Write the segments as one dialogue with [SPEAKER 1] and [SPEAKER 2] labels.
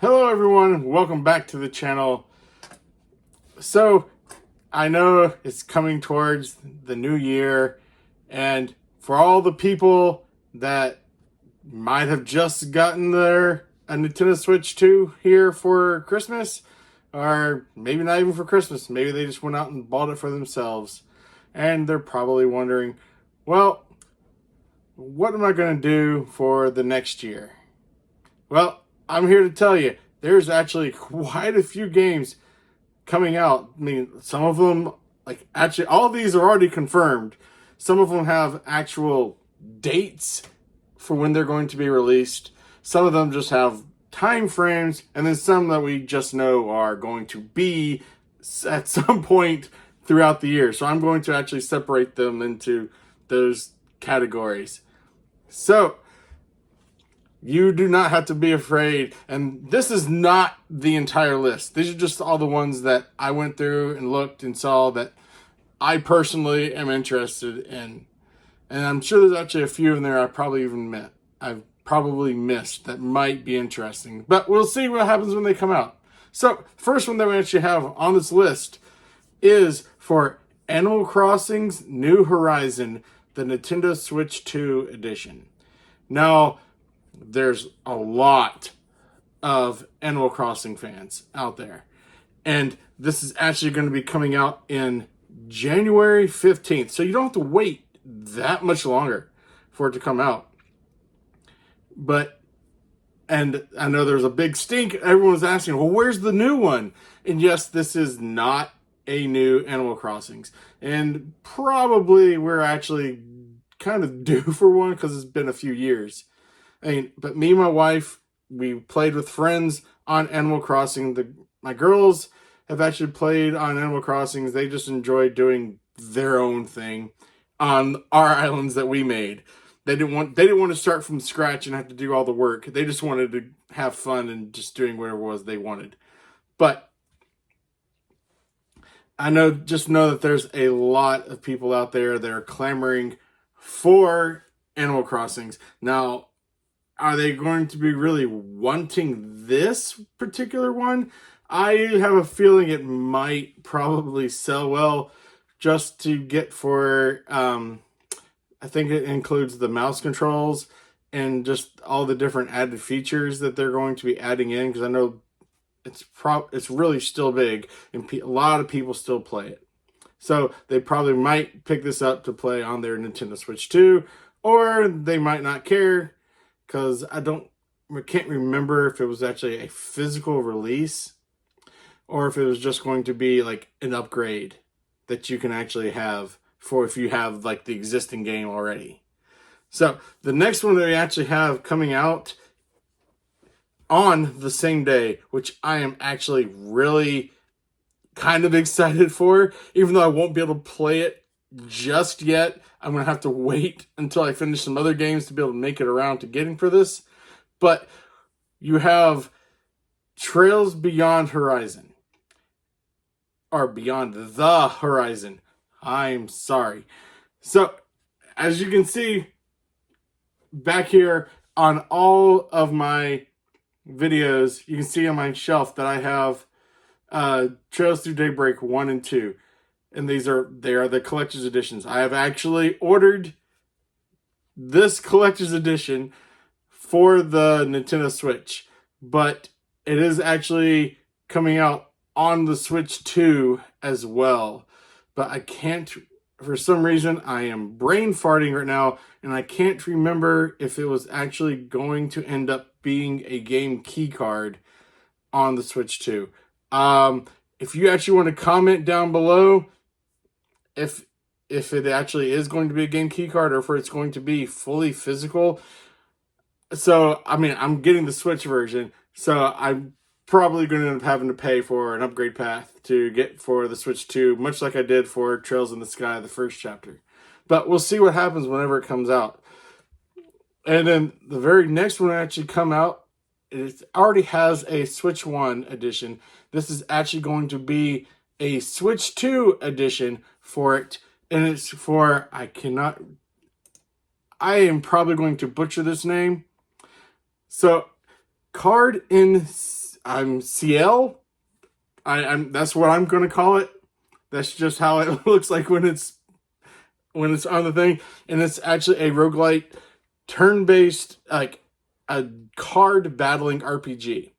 [SPEAKER 1] Hello everyone, welcome back to the channel. So, I know it's coming towards the new year, and for all the people that might have just gotten a Nintendo Switch 2 here for Christmas, or maybe not even for Christmas, maybe they just went out and bought it for themselves, and they're probably wondering, well, what am I going to do for the next year? Well, I'm here to tell you, there's actually quite a few games coming out. I mean, some of them, actually, all of these are already confirmed. Some of them have actual dates for when they're going to be released. Some of them just have time frames, and then some that we just know are going to be at some point throughout the year. So I'm going to actually separate them into those categories. So, you do not have to be afraid. And this is not the entire list. These are just all the ones that I went through and looked and saw that I personally am interested in. And I'm sure there's actually a few in there I've probably missed that might be interesting. But we'll see what happens when they come out. So, first one that we actually have on this list is for Animal Crossing's New Horizon, the Nintendo Switch 2 edition. Now, there's a lot of Animal Crossing fans out there. And this is actually going to be coming out in January 15th. So you don't have to wait that much longer for it to come out. And I know there's a big stink. Everyone's asking, well, where's the new one? And yes, this is not a new Animal Crossings. And probably we're actually kind of due for one because it's been a few years. But me and my wife, we played with friends on Animal Crossing. My girls have actually played on Animal Crossings. They just enjoy doing their own thing on our islands that we made. They didn't want to start from scratch and have to do all the work. They just wanted to have fun and just doing whatever it was they wanted. But I know that there's a lot of people out there that are clamoring for Animal Crossings. Now, are they going to be really wanting this particular one? I have a feeling it might probably sell well just to get for, I think it includes the mouse controls and just all the different added features that they're going to be adding in, because I know it's really still big and a lot of people still play it. So they probably might pick this up to play on their Nintendo Switch 2, or they might not care, because I can't remember if it was actually a physical release or if it was just going to be like an upgrade that you can actually have for if you have like the existing game already. So the next one that we actually have coming out on the same day, which I am actually really kind of excited for, even though I won't be able to play it just yet. I'm going to have to wait until I finish some other games to be able to make it around to getting for this. But you have Trails Beyond Horizon. Or Beyond the Horizon. I'm sorry. So, as you can see back here on all of my videos, you can see on my shelf that I have Trails Through Daybreak 1 and 2. And they are the collector's editions. I have actually ordered this collector's edition for the Nintendo Switch, but it is actually coming out on the Switch 2 as well. But I can't, for some reason, I am brain farting right now, and I can't remember if it was actually going to end up being a game key card on the Switch 2. If you actually want to comment down below if it actually is going to be a game key card or if it's going to be fully physical. So, I mean, I'm getting the Switch version, so I'm probably going to end up having to pay for an upgrade path to get for the Switch 2, much like I did for Trails in the Sky, the first chapter. But we'll see what happens whenever it comes out. And then the very next one actually come out, it already has a Switch 1 edition. This is actually going to be a Switch 2 edition for it, and it's for, I am probably going to butcher this name. So, Card-en-ciel I'm CL. I'm that's what I'm going to call it. That's just how it looks like when it's on the thing. And it's actually a roguelite, turn-based, like a card battling RPG.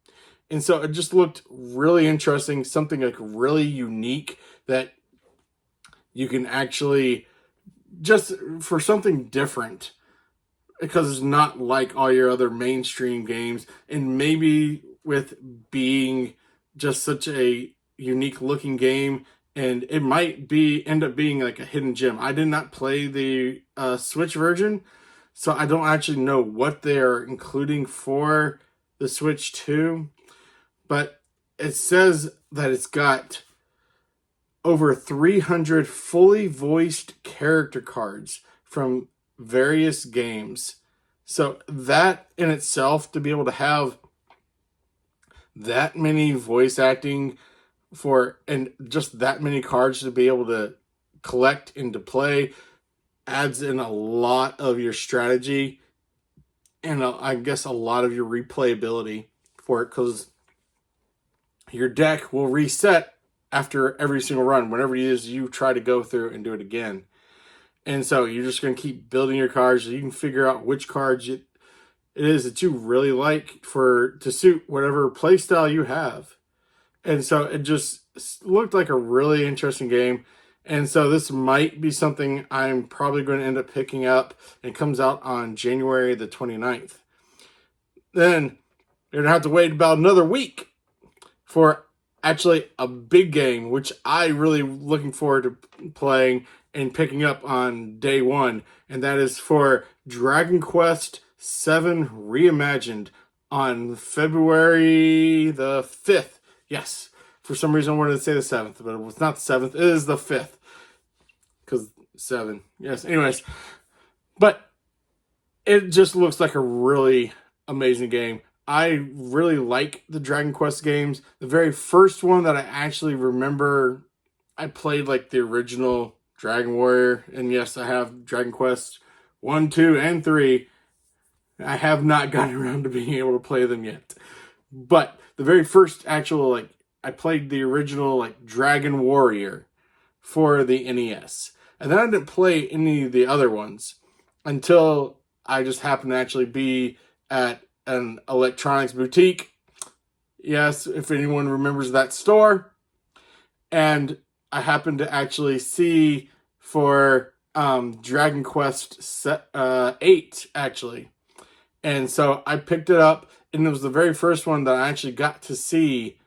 [SPEAKER 1] And so it just looked really interesting, something like really unique that you can actually, just for something different, because it's not like all your other mainstream games, and maybe with being just such a unique looking game, and it might end up being like a hidden gem. I did not play the Switch version, so I don't actually know what they are including for the Switch 2, but it says that it's got over 300 fully voiced character cards from various games. So that in itself, to be able to have that many voice acting and just that many cards to be able to collect and to play, adds in a lot of your strategy and I guess a lot of your replayability for it, because your deck will reset after every single run whenever it is you try to go through and do it again. And so you're just going to keep building your cards so you can figure out which cards it is that you really like to suit whatever playstyle you have. And so it just looked like a really interesting game. And so this might be something I'm probably going to end up picking up. And it comes out on January the 29th. Then you're going to have to wait about another week for actually a big game, which I really looking forward to playing and picking up on day one. And that is for Dragon Quest VII Reimagined on February the 5th. Yes, for some reason I wanted to say the 7th, but it was not the 7th. It is the 5th. Because 7. Yes, anyways. But it just looks like a really amazing game. I really like the Dragon Quest games. The very first one that I actually remember, I played like the original Dragon Warrior. And yes, I have Dragon Quest 1, 2, and 3. I have not gotten around to being able to play them yet. But the very first actual, I played the original, Dragon Warrior for the NES. And then I didn't play any of the other ones until I just happened to actually be at an electronics boutique. Yes, if anyone remembers that store. And I happened to actually see for Dragon Quest 8, actually. And so I picked it up, and it was the very first one that I actually got to see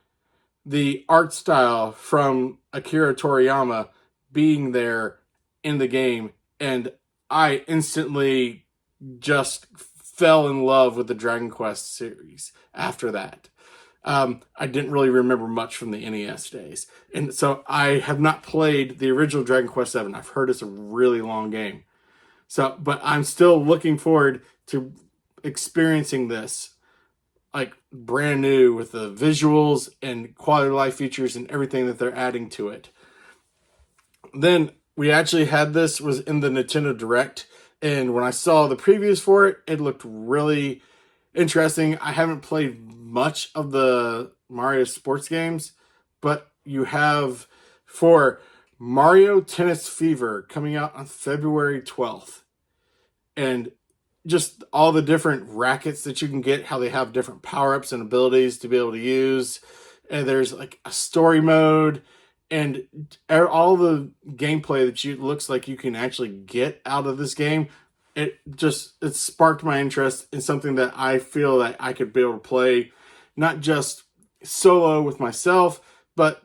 [SPEAKER 1] the art style from Akira Toriyama being there in the game. And I instantly just fell in love with the Dragon Quest series after that. I didn't really remember much from the NES days. And so I have not played the original Dragon Quest 7. I've heard it's a really long game. So, but I'm still looking forward to experiencing this brand new with the visuals and quality of life features and everything that they're adding to it. Then we actually had this was in the Nintendo Direct, and when I saw the previews for it, it looked really interesting. I haven't played much of the Mario sports games, but you have for Mario Tennis Fever coming out on February 12th. And just all the different rackets that you can get, how they have different power-ups and abilities to be able to use. And there's a story mode and all the gameplay that looks like you can actually get out of this game. It sparked my interest in something that I feel that I could be able to play, not just solo with myself, but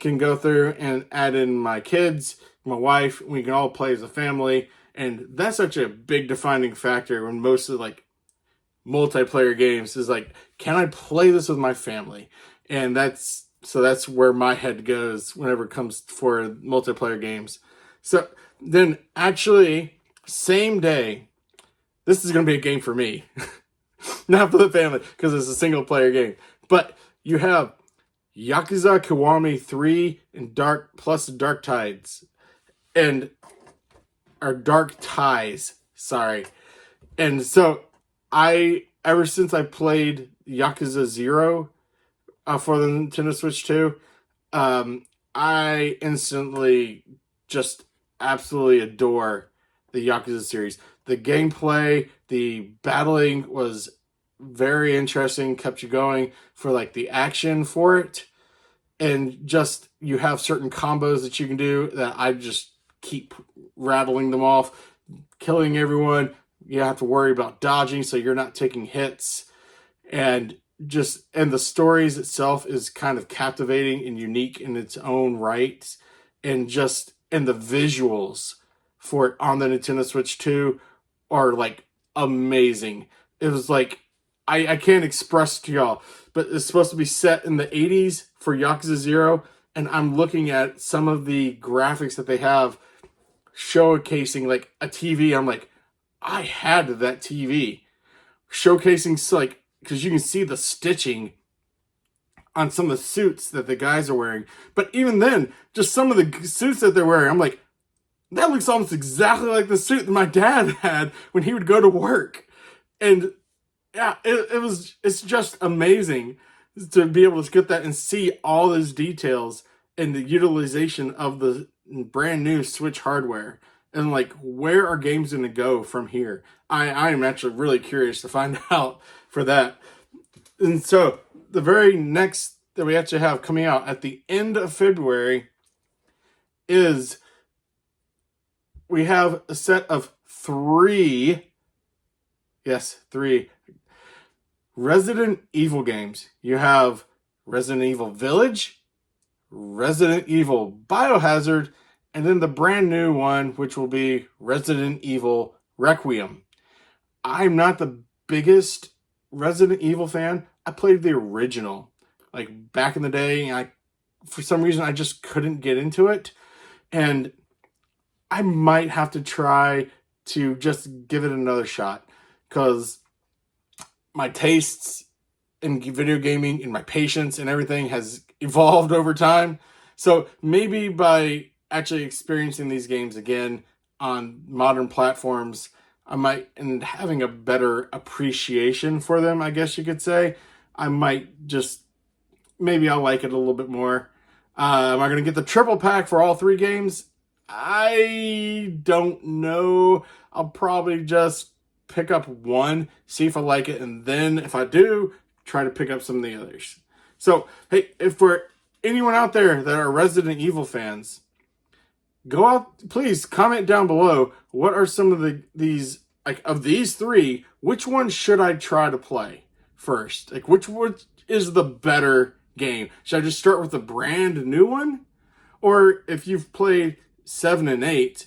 [SPEAKER 1] can go through and add in my kids, my wife, we can all play as a family. And that's such a big defining factor when most of multiplayer games is can I play this with my family? And that's where my head goes whenever it comes for multiplayer games. So then actually same day, this is going to be a game for me, not for the family because it's a single player game, but you have Yakuza Kiwami 3 and Dark Tides and or Dark Ties, sorry. And so ever since I played Yakuza 0, for the Nintendo Switch 2. I instantly just absolutely adore the Yakuza series. The gameplay, the battling was very interesting, kept you going for like the action for it. And just you have certain combos that you can do that I just keep rattling them off, killing everyone. You have to worry about dodging so you're not taking hits. And the stories itself is kind of captivating and unique in its own right. And the visuals for it on the Nintendo Switch 2 are like amazing. It was like, I can't express to y'all, but it's supposed to be set in the 80s for Yakuza 0, and I'm looking at some of the graphics that they have showcasing like a TV. I'm like, I had that TV. Showcasing, like, because you can see the stitching on some of the suits that the guys are wearing. But even then, just some of the suits that they're wearing, I'm like, that looks almost exactly like the suit that my dad had when he would go to work. And yeah, it's just amazing to be able to get that and see all those details and the utilization of the brand new Switch hardware. And like, where are games going to go from here? I am actually really curious to find out for that. And so the very next that we actually have coming out at the end of February is we have a set of three Resident Evil games. You have Resident Evil Village, Resident Evil Biohazard, and then the brand new one, which will be Resident Evil Requiem. I'm not the biggest Resident Evil fan. I played the original, like back in the day, and for some reason I just couldn't get into it. And I might have to try to just give it another shot, because my tastes in video gaming and my patience and everything has evolved over time. So maybe by actually experiencing these games again on modern platforms, I might, and having a better appreciation for them, I guess you could say, I might just, maybe I'll like it a little bit more. Am I going to get the triple pack for all three games? I don't know. I'll probably just pick up one, see if I like it, and then if I do, try to pick up some of the others. So, hey, if for anyone out there that are Resident Evil fans, go out, please comment down below. What are some of these, like, of these three, which one should I try to play first? Like, which is the better game? Should I just start with the brand new one? Or if you've played 7 and 8,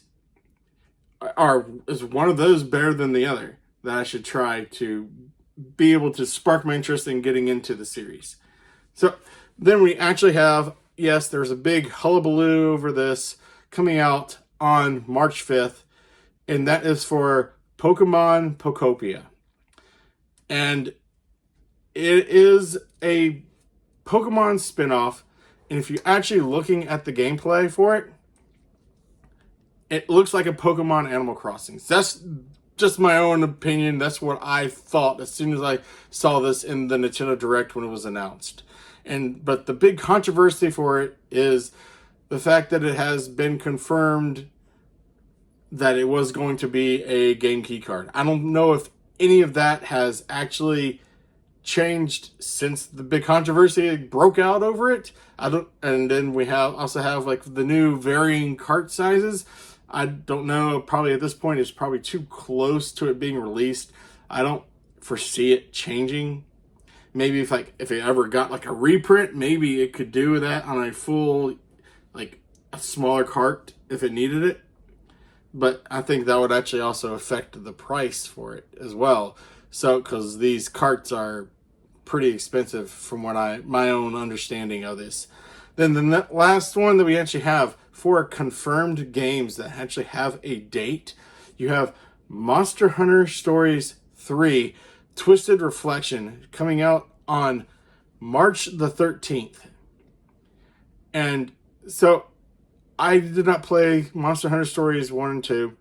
[SPEAKER 1] is one of those better than the other that I should try to be able to spark my interest in getting into the series? So then we actually have, yes, there's a big hullabaloo over this coming out on March 5th, and that is for Pokemon Pokopia. And it is a Pokemon spinoff, and if you're actually looking at the gameplay for it, it looks like a Pokemon Animal Crossing. That's just my own opinion. That's what I thought as soon as I saw this in the Nintendo Direct when it was announced. But the big controversy for it is the fact that it has been confirmed that it was going to be a game key card. I don't know if any of that has actually changed since the big controversy broke out over it. And then we also have like the new varying cart sizes. I don't know, probably at this point it's probably too close to it being released. I don't foresee it changing. Maybe if it ever got like a reprint, maybe it could do that on a full, like a smaller cart if it needed it. But I think that would actually also affect the price for it as well. So, because these carts are pretty expensive from what my own understanding of this. Then the last one that we actually have for confirmed games that actually have a date, you have Monster Hunter Stories 3 Twisted Reflection coming out on March the 13th. And so I did not play Monster Hunter Stories 1 and 2,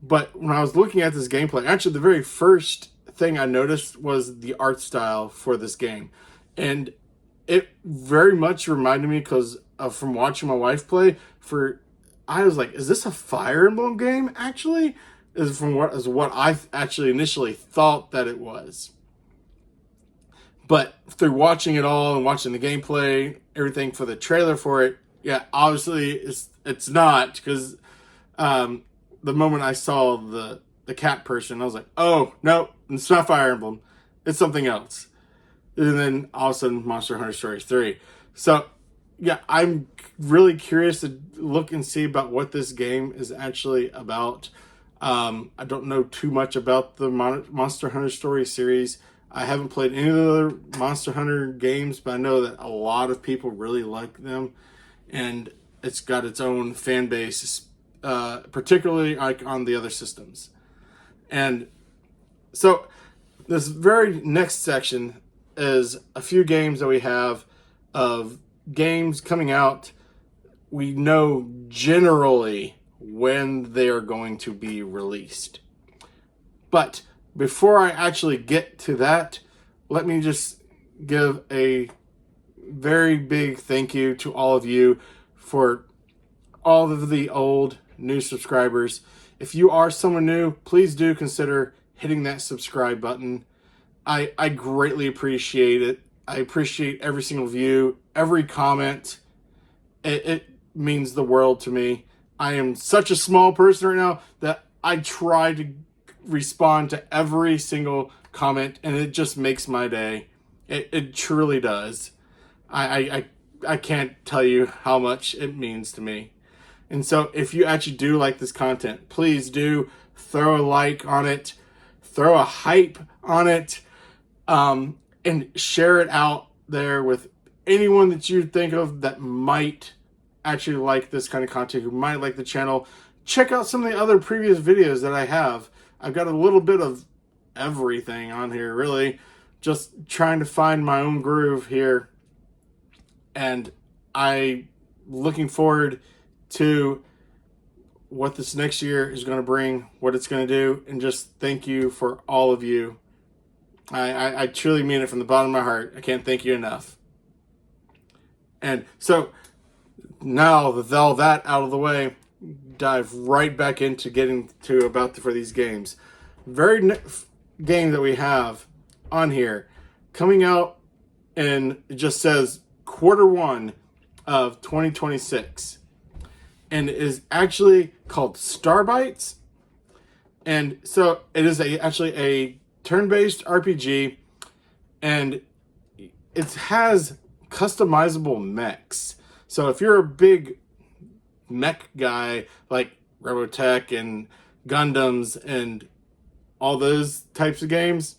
[SPEAKER 1] but when I was looking at this gameplay, actually the very first thing I noticed was the art style for this game. And it very much reminded me because from watching my wife play. I was like, is this a Fire Emblem game? Actually, is what I actually initially thought that it was. But through watching it all and watching the gameplay, everything for the trailer for it, yeah, obviously it's not, because the moment I saw the cat person, I was like, oh no, it's not Fire Emblem, it's something else. And then all of a sudden, Monster Hunter Stories 3. So yeah, I'm really curious to look and see about what this game is actually about. I don't know too much about the Monster Hunter Story series. I haven't played any of the other Monster Hunter games, but I know that a lot of people really like them, and it's got its own fan base, particularly like on the other systems. And so this very next section is a few games that we have of games coming out. We know generally when they are going to be released. But before I actually get to that, let me just give a very big thank you to all of you for all of the old new subscribers. If you are someone new, please do consider hitting that subscribe button. I greatly appreciate it. I appreciate every single view, every comment. It means the world to me. I am such a small person right now that I try to respond to every single comment, and it just makes my day. It truly does. I can't tell you how much it means to me. And so if you actually do like this content, please do throw a like on it, throw a hype on it, and share it out there with anyone that you think of that might actually like this kind of content, who might like the channel. Check out some of the other previous videos that I have. I've got a little bit of everything on here, really. Just trying to find my own groove here. And I'm looking forward to what this next year is going to bring, what it's going to do, and just thank you for all of you. I truly mean it from the bottom of my heart. I can't thank you enough. And so now with all that out of the way, dive right back into getting to for these games. Very game that we have on here coming out, and it just says Q1 of 2026, and it is actually called Starbites. And so it is actually a turn-based RPG, and it has customizable mechs. So if you're a big mech guy like Robotech and Gundams and all those types of games,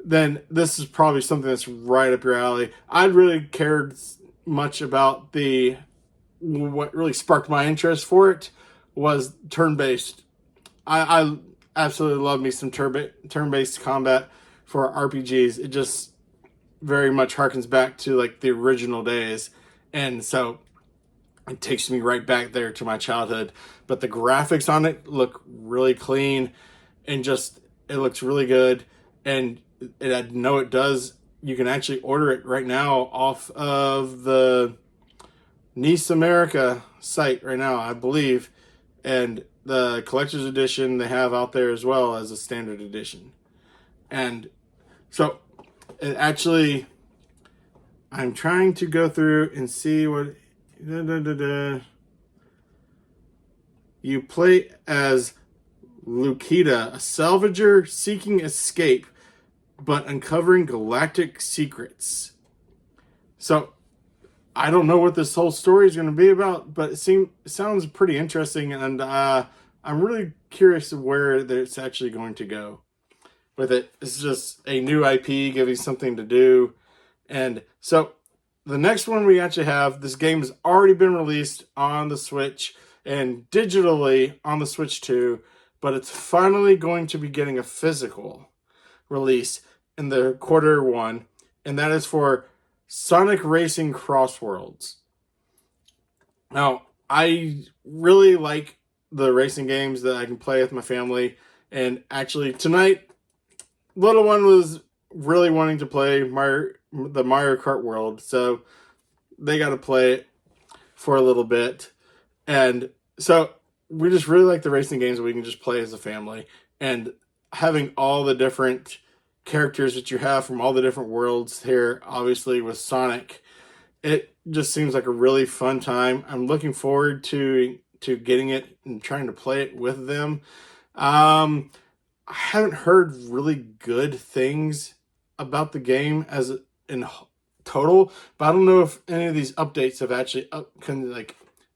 [SPEAKER 1] then this is probably something that's right up your alley. I really cared much about what really sparked my interest for it was turn-based. I absolutely love me some turn-based combat for RPGs. It just very much harkens back to like the original days, and so it takes me right back there to my childhood. But the graphics on it look really clean, and just it looks really good. And I know it does. You can actually order it right now off of the Nice America site right now, I believe, and the collector's edition they have out there as well as a standard edition. And so it actually, I'm trying to go through and see what you play as Lukita, a salvager seeking escape but uncovering galactic secrets. So I don't know what this whole story is going to be about, but it sounds pretty interesting, and I'm really curious of where it's actually going to go with it. It's just a new IP giving something to do. And so the next one we actually have, this game has already been released on the Switch and digitally on the Switch too, but it's finally going to be getting a physical release in the Q1, and that is for Sonic Racing Crossworlds. Now, I really like the racing games that I can play with my family, and actually tonight, little one was really wanting to play the Mario Kart world, so they got to play it for a little bit. And so we just really like the racing games that we can just play as a family. And having all the different characters that you have from all the different worlds here, obviously with Sonic, it just seems like a really fun time. I'm looking forward to getting it and trying to play it with them. I haven't heard really good things about the game as in total, but I don't know if any of these updates have actually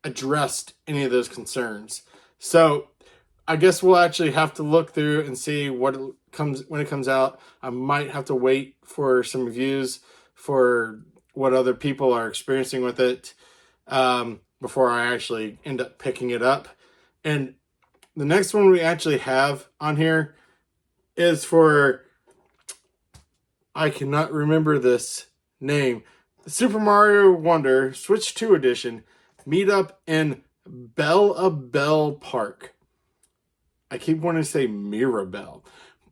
[SPEAKER 1] addressed any of those concerns. So I guess we'll actually have to look through and see what it comes when it comes out. I might have to wait for some reviews for what other people are experiencing with it before I actually end up picking it up. And the next one we actually have on here is for, I cannot remember this name, Super Mario Wonder Switch 2 Edition Meetup in Belle Park. I keep wanting to say Mirabelle,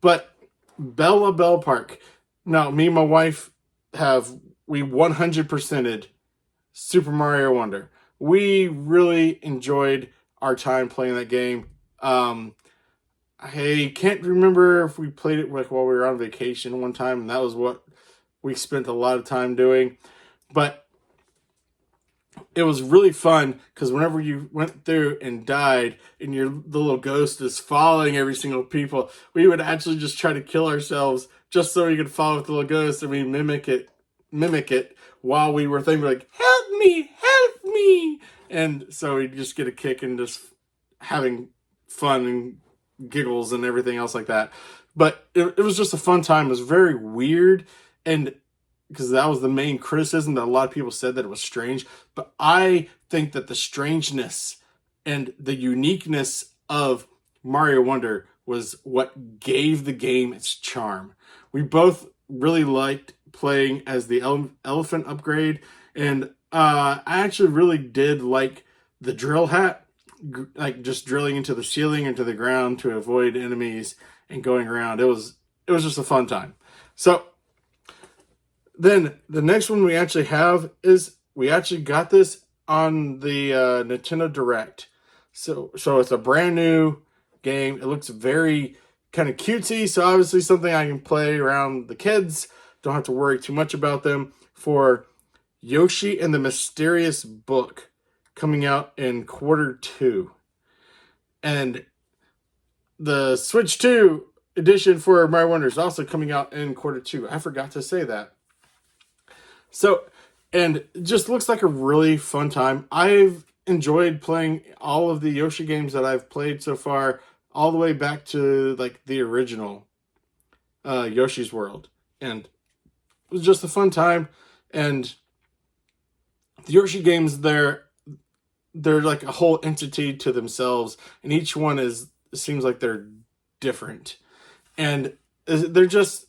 [SPEAKER 1] but Belle Park. Now, me and my wife we 100%ed Super Mario Wonder. We really enjoyed our time playing that game. I can't remember if we played it while we were on vacation one time, and that was what we spent a lot of time doing. But it was really fun because whenever you went through and died and the little ghost is following every single people, we would actually just try to kill ourselves just so we could follow with the little ghost, and we mimic it while we were thinking like, help me. And so we'd just get a kick and just having fun and giggles and everything else like that. But it was just a fun time. It was very weird, and because that was the main criticism that a lot of people said, that it was strange. But I think that the strangeness and the uniqueness of Mario Wonder was what gave the game its charm. We both really liked playing as the elephant upgrade, and I actually really did like the drill hat, like just drilling into the ceiling, into the ground to avoid enemies and going around. It was just a fun time. So then the next one we actually have is, we actually got this on the Nintendo Direct. So it's a brand new game. It looks very kind of cutesy. So obviously something I can play around the kids. Don't have to worry too much about them. For Yoshi and the Mysterious Book, coming out in Q2. And the Switch 2 edition for Mario Wonder is also coming out in Q2. I forgot to say that. So, and it just looks like a really fun time. I've enjoyed playing all of the Yoshi games that I've played so far, all the way back to like the original Yoshi's World. And it was just a fun time. And the Yoshi games, they're like a whole entity to themselves, and each one seems like they're different. And they're just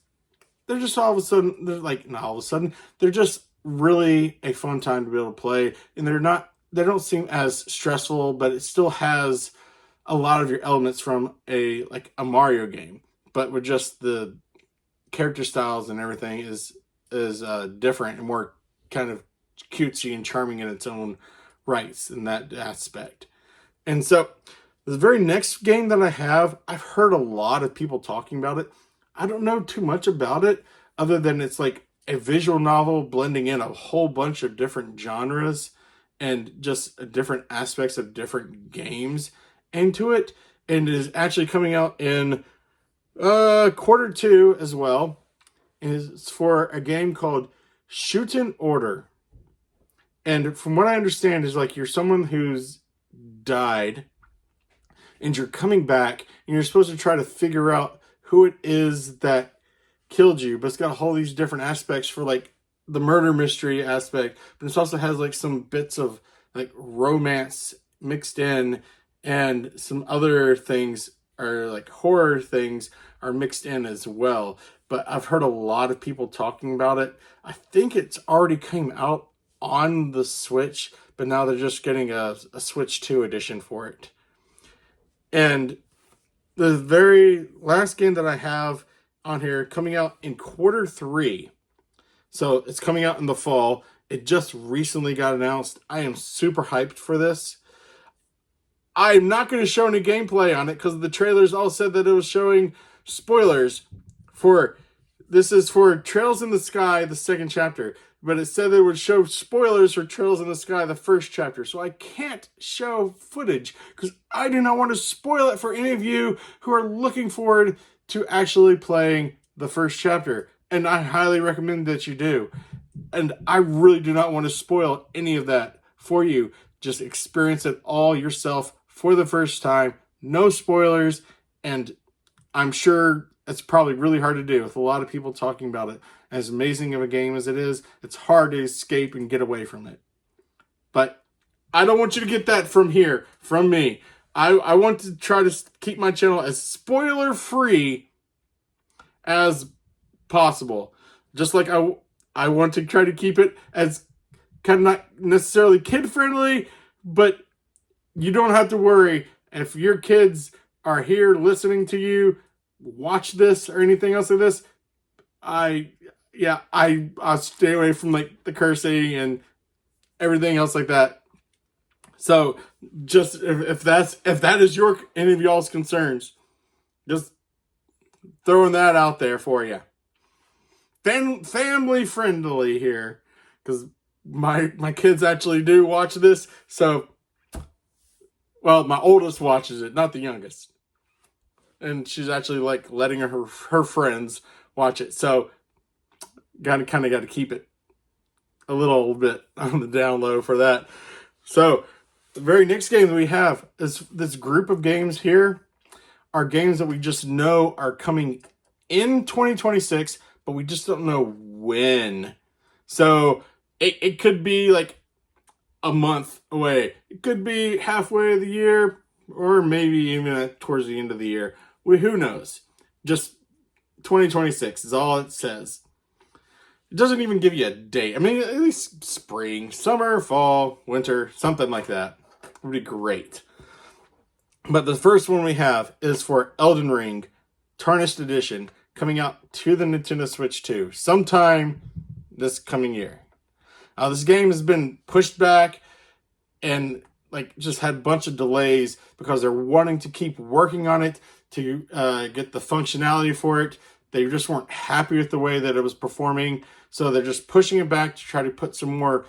[SPEAKER 1] all of a sudden, they're like, not all of a sudden, they're just really a fun time to be able to play. And they don't seem as stressful, but it still has a lot of your elements from a Mario game, but with just the character styles and everything is different and more kind of cutesy and charming in its own rights in that aspect. And so the very next game that I've heard a lot of people talking about it. I don't know too much about it, other than it's like a visual novel blending in a whole bunch of different genres and just different aspects of different games into it. And it is actually coming out in Q2 as well. And it's for a game called Shuten Order. And from what I understand is like, you're someone who's died and you're coming back and you're supposed to try to figure out who it is that killed you, but it's got all these different aspects for like the murder mystery aspect, but it also has like some bits of like romance mixed in, and some other things are like horror things are mixed in as well. But I've heard a lot of people talking about it. I think it's already came out on the Switch, but now they're just getting a Switch 2 edition for it. And the very last game that I have on here coming out in Q3. So it's coming out in the fall. It just recently got announced. I am super hyped for this. I'm not going to show any gameplay on it because the trailers all said that it was showing spoilers for, this is for Trails in the Sky, the second chapter, but it said that it would show spoilers for Trails in the Sky, the first chapter. So I can't show footage because I do not want to spoil it for any of you who are looking forward to actually playing the first chapter. And I highly recommend that you do. And I really do not want to spoil any of that for you. Just experience it all yourself for the first time. No spoilers. And I'm sure it's probably really hard to do with a lot of people talking about it. As amazing of a game as it is, it's hard to escape and get away from it. But I don't want you to get that from here, from me. I want to try to keep my channel as spoiler-free as possible. Just like I want to try to keep it as kind of not necessarily kid-friendly, but you don't have to worry if your kids are here listening to you watch this or anything else like this. I'll stay away from like the cursing and everything else like that. So just if that is any of y'all's concerns, just throwing that out there for you. Family friendly here, because my kids actually do watch this. So, well, my oldest watches it, not the youngest, and she's actually like letting her friends watch it. So, got to keep it a little bit on the down low for that. So, the very next game that we have is this group of games here are games that we just know are coming in 2026, but we just don't know when. So it could be like a month away. It could be halfway of the year, or maybe even towards the end of the year. Who knows? Just 2026 is all it says. It doesn't even give you a date. I mean, at least spring, summer, fall, winter, something like that would be great. But the first one we have is for Elden Ring, Tarnished Edition, coming out to the Nintendo Switch 2 sometime this coming year. This game has been pushed back and like just had a bunch of delays because they're wanting to keep working on it to get the functionality for it. They just weren't happy with the way that it was performing, so they're just pushing it back to try to put some more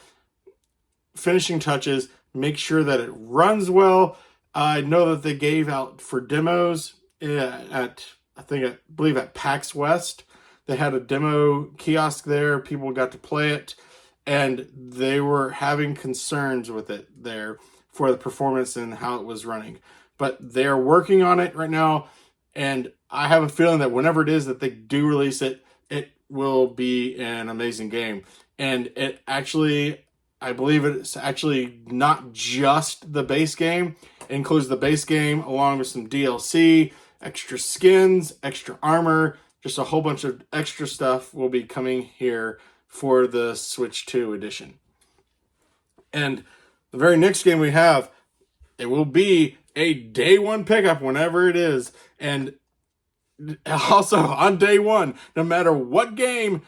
[SPEAKER 1] finishing touches, make sure that it runs well. I know that they gave out for demos at I believe at PAX West. They had a demo kiosk there. People got to play it, and they were having concerns with it there for the performance and how it was running. But they're working on it right now, and I have a feeling that whenever it is that they do release it, it will be an amazing game. And it actually, I believe it's actually not just the base game. It includes the base game along with some DLC, extra skins, extra armor, just a whole bunch of extra stuff will be coming here for the Switch 2 edition. And the very next game we have, it will be a day one pickup whenever it is. And also on day one, no matter what game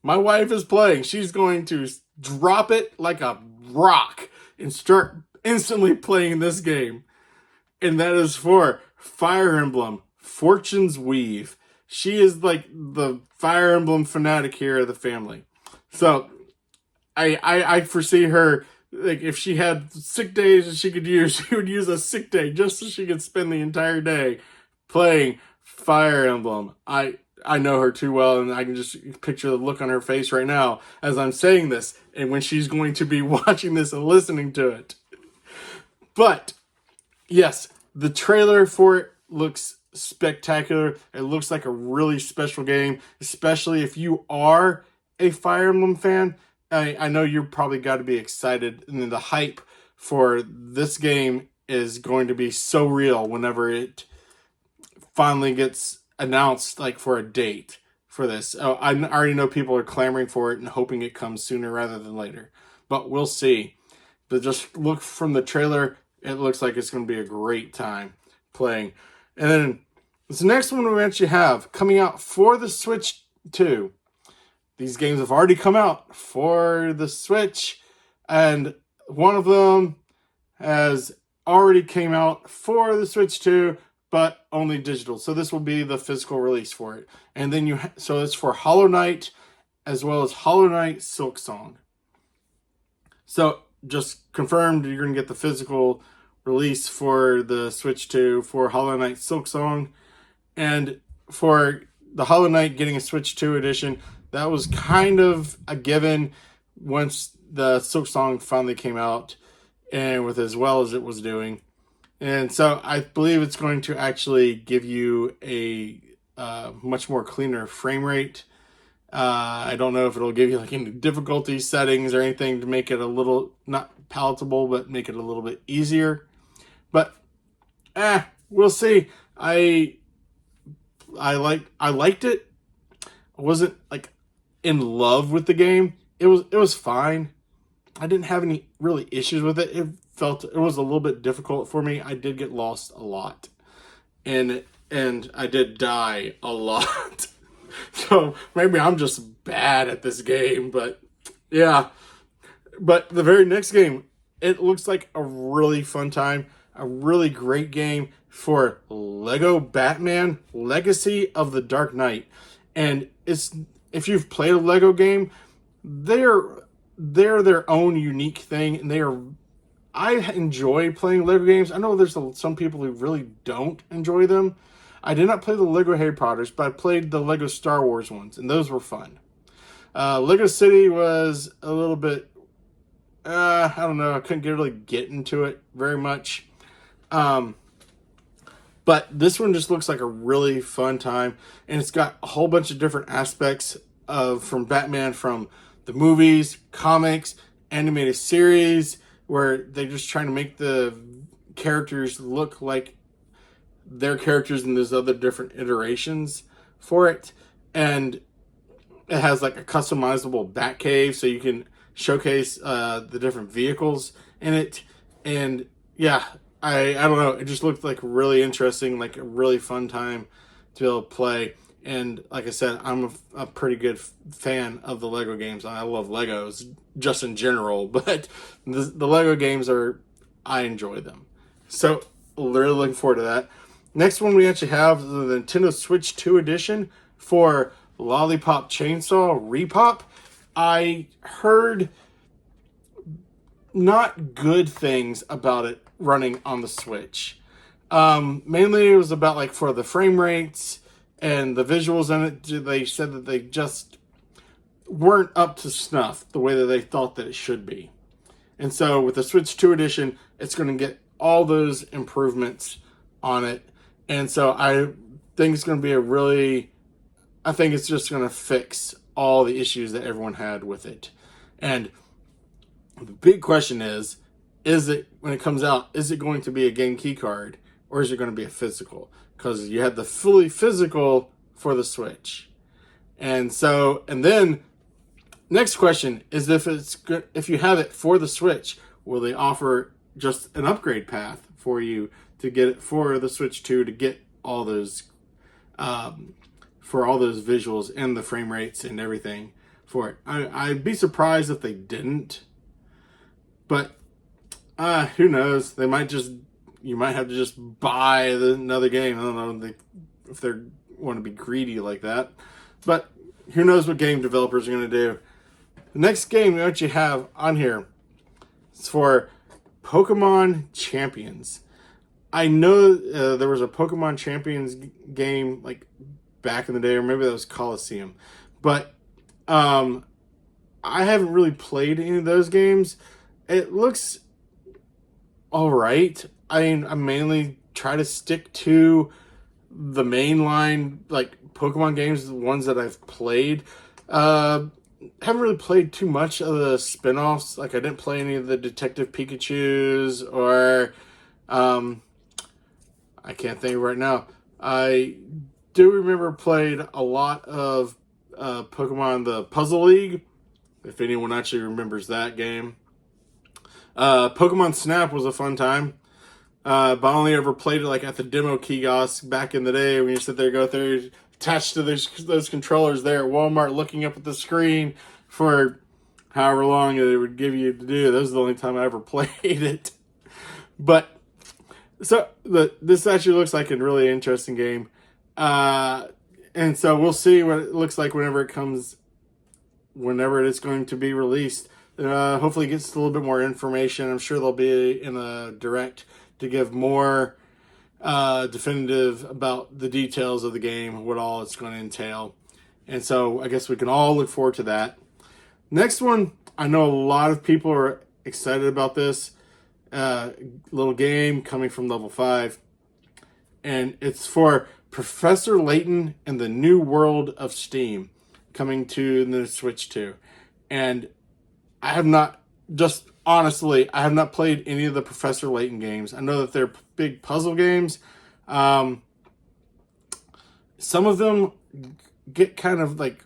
[SPEAKER 1] my wife is playing, she's going to drop it like a rock and start instantly playing this game. And that is for Fire Emblem Fortune's Weave. She is like the Fire Emblem fanatic here of the family. So I foresee her, like if she had sick days that she could use, she would use a sick day just so she could spend the entire day playing Fire Emblem. I know her too well, and I can just picture the look on her face right now as I'm saying this, and when she's going to be watching this and listening to it. But yes, the trailer for it looks spectacular. It looks like a really special game, especially if you are a Fire Emblem fan. I know you're probably got to be excited, and the hype for this game is going to be so real whenever it finally gets announced, like for a date for this. Oh, I already know people are clamoring for it and hoping it comes sooner rather than later, but we'll see. But just look from the trailer, it looks like it's going to be a great time playing. And then this next one we actually have coming out for the Switch 2 these games have already come out for the Switch, and one of them has already came out for the Switch 2, but only digital. So this will be the physical release for it. And then so it's for Hollow Knight as well as Hollow Knight Silksong. So just confirmed you're going to get the physical release for the Switch 2 for Hollow Knight Silksong. And for the Hollow Knight getting a Switch 2 edition, that was kind of a given once the Silksong finally came out and with as well as it was doing. And so I believe it's going to actually give you a much more cleaner frame rate. I don't know if it'll give you like any difficulty settings or anything to make it a little, not palatable, but make it a little bit easier. But we'll see. I liked it. I wasn't like in love with the game. It was fine. I didn't have any really issues with it. It was a little bit difficult for me. I did get lost a lot, and I did die a lot. So maybe I'm just bad at this game, but yeah. But the very next game, it looks like a really fun time, a really great game for Lego Batman Legacy of the Dark Knight. And if you've played a Lego game, they're their own unique thing, and I enjoy playing Lego games. I know there's some people who really don't enjoy them. I did not play the Lego Harry Potters, but I played the Lego Star Wars ones, and those were fun. Lego City was a little bit, I don't know, I couldn't really get into it very much. But this one just looks like a really fun time, and it's got a whole bunch of different aspects from Batman, from the movies, comics, animated series, where they're just trying to make the characters look like their characters in those other different iterations for it. And it has like a customizable Batcave, so you can showcase the different vehicles in it. And yeah, I don't know, it just looked like really interesting, like a really fun time to be able to play. And like I said, I'm a pretty good fan of the Lego games. I love Legos just in general, but the Lego games I enjoy them. So really looking forward to that. Next one we actually have the Nintendo Switch 2 edition for Lollipop Chainsaw RePOP. I heard not good things about it running on the Switch. Mainly it was about like for the frame rates and the visuals in it. They said that they just weren't up to snuff the way that they thought that it should be. And so with the Switch 2 edition, it's going to get all those improvements on it. And so I think it's going to be I think it's just going to fix all the issues that everyone had with it. And the big question is it, when it comes out, is it going to be a game key card or is it going to be a physical? Because you had the fully physical for the Switch. And then next question is if you have it for the Switch, will they offer just an upgrade path for you to get it for the Switch 2 to get all those for all those visuals and the frame rates and everything for it? I'd be surprised if they didn't, but who knows? You might have to just buy another game. I don't know if they want to be greedy like that, but who knows what game developers are going to do. The next game we actually have on here is for Pokemon Champions. I know there was a Pokemon Champions game like back in the day, or maybe that was Coliseum, but I haven't really played any of those games. It looks all right. I mean, I mainly try to stick to the mainline like Pokemon games, the ones that I've played. Haven't really played too much of the spin-offs. Like I didn't play any of the Detective Pikachus or I can't think right now. I do remember played a lot of Pokemon the Puzzle League, if anyone actually remembers that game. Pokemon Snap was a fun time. But I only ever played it like at the demo kiosk back in the day when you sit there, go through, attached to those controllers there at Walmart, looking up at the screen for however long it would give you to do. That was the only time I ever played it. But so this actually looks like a really interesting game. And so we'll see what it looks like whenever it is going to be released. Hopefully it gets a little bit more information. I'm sure they'll be in a direct to give more definitive about the details of the game, what all it's going to entail. And so I guess we can all look forward to that. Next one, I know a lot of people are excited about this little game coming from Level 5. And it's for Professor Layton and the New World of Steam, coming to the Switch 2. And I have not, just honestly, I have not played any of the Professor Layton games. I know that they're big puzzle games. Some of them get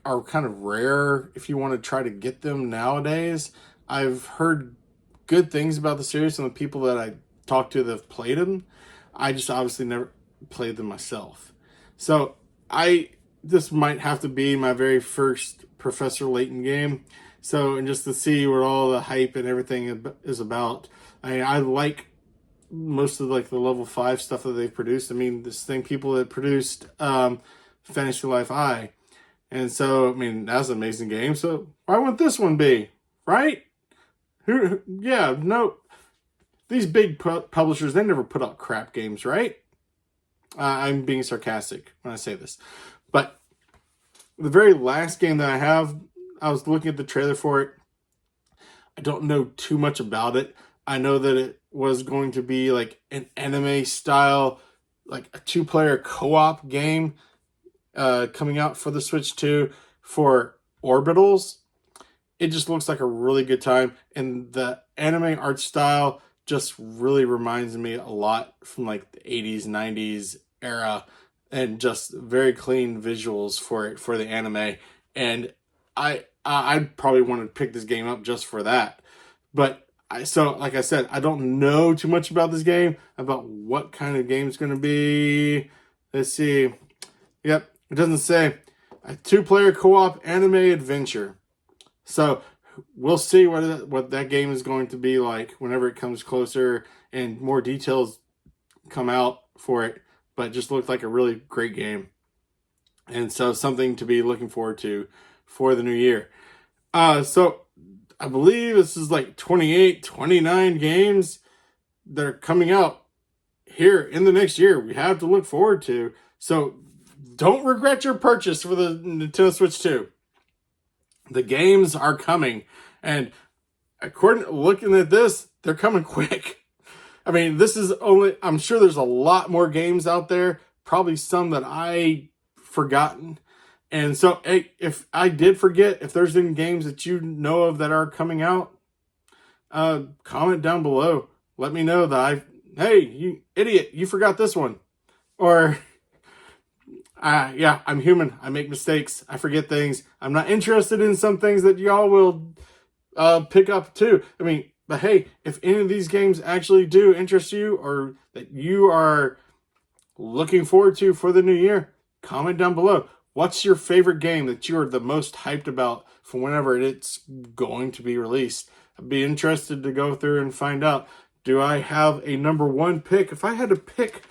[SPEAKER 1] are kind of rare if you want to try to get them nowadays. I've heard good things about the series from the people that I talked to that have played them. I just obviously never played them myself. So this might have to be my very first Professor Layton game. So, and just to see what all the hype and everything is about. I like most of the Level 5 stuff that they've produced. People that produced Fantasy Life I. And so, that's an amazing game. So why wouldn't this one be? Right? No. These big publishers, they never put out crap games, right? I'm being sarcastic when I say this. But the very last game that I was looking at the trailer for it. I don't know too much about it. I know that it was going to be like an anime style, like a 2-player co-op game coming out for the Switch 2 for Orbitals. It just looks like a really good time. And the anime art style just really reminds me a lot from the 80s, 90s era, and just very clean visuals for the anime. And I'd probably want to pick this game up just for that. But like I said, I don't know too much about this game, about what kind of game it's going to be. Let's see. Yep, it doesn't say. A 2-player co-op anime adventure. So we'll see what that game is going to be like whenever it comes closer and more details come out for it. But it just looked like a really great game. And so something to be looking forward to for the new year. So I believe this is 28, 29 games that are coming out here in the next year. We have to look forward to. So don't regret your purchase for the Nintendo Switch 2. The games are coming. And looking at this, they're coming quick. I'm sure there's a lot more games out there. Probably some that I forgotten. And so, hey, if I did forget, if there's any games that you know of that are coming out, comment down below. Let me know that hey, you idiot, you forgot this one. Or, I'm human. I make mistakes. I forget things. I'm not interested in some things that y'all will pick up too. But hey, if any of these games actually do interest you or that you are looking forward to for the new year, comment down below. What's your favorite game that you are the most hyped about for whenever it's going to be released? I'd be interested to go through and find out. Do I have a number one pick? If I had to pick,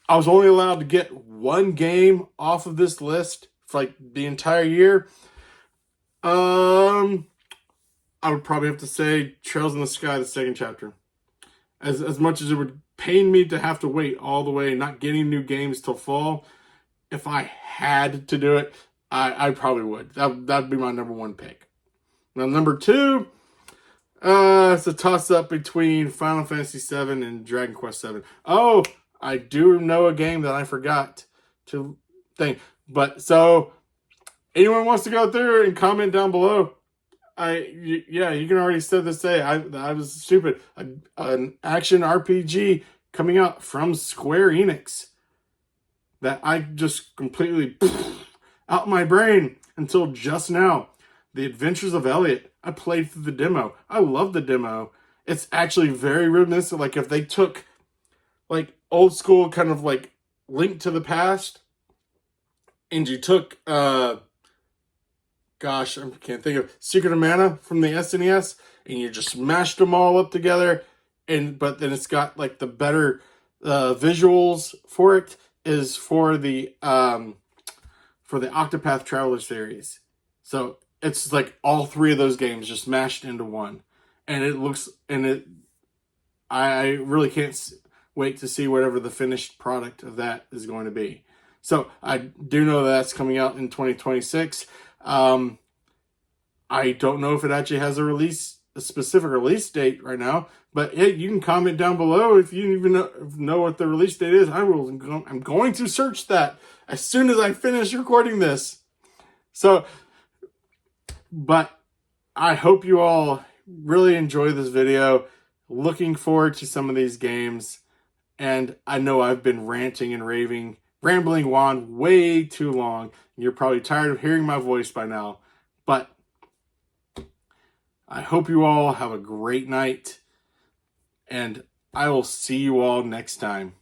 [SPEAKER 1] I was only allowed to get one game off of this list for the entire year, I would probably have to say Trails in the Sky, the second chapter. As much as it would pain me to have to wait all the way, not getting new games till fall, if I had to do it, I probably would. That'd be my number one pick. Now, number two, it's a toss-up between Final Fantasy VII and Dragon Quest VII. Oh, I do know a game that I forgot to think. But, so, anyone wants to go through and comment down below. You can already say I was stupid. An action RPG coming out from Square Enix that I just completely out my brain until just now. The Adventures of Elliot. I played through the demo. I love the demo. It's actually very reminiscent. If they took old school kind of Link to the Past and you took gosh, I can't think of Secret of Mana from the SNES, and you just mashed them all up together, but then it's got like the better visuals for it is for the Octopath Traveler series. So it's like all three of those games just mashed into one, and I really can't wait to see whatever the finished product of that is going to be. So I do know that's coming out in 2026. I don't know if it actually has a specific release date right now, but hey, you can comment down below if you even know what the release date is. I'm going to search that as soon as I finish recording this. So, but I hope you all really enjoy this video. Looking forward to some of these games. And I know I've been ranting and rambling on way too long. You're probably tired of hearing my voice by now. But I hope you all have a great night. And I will see you all next time.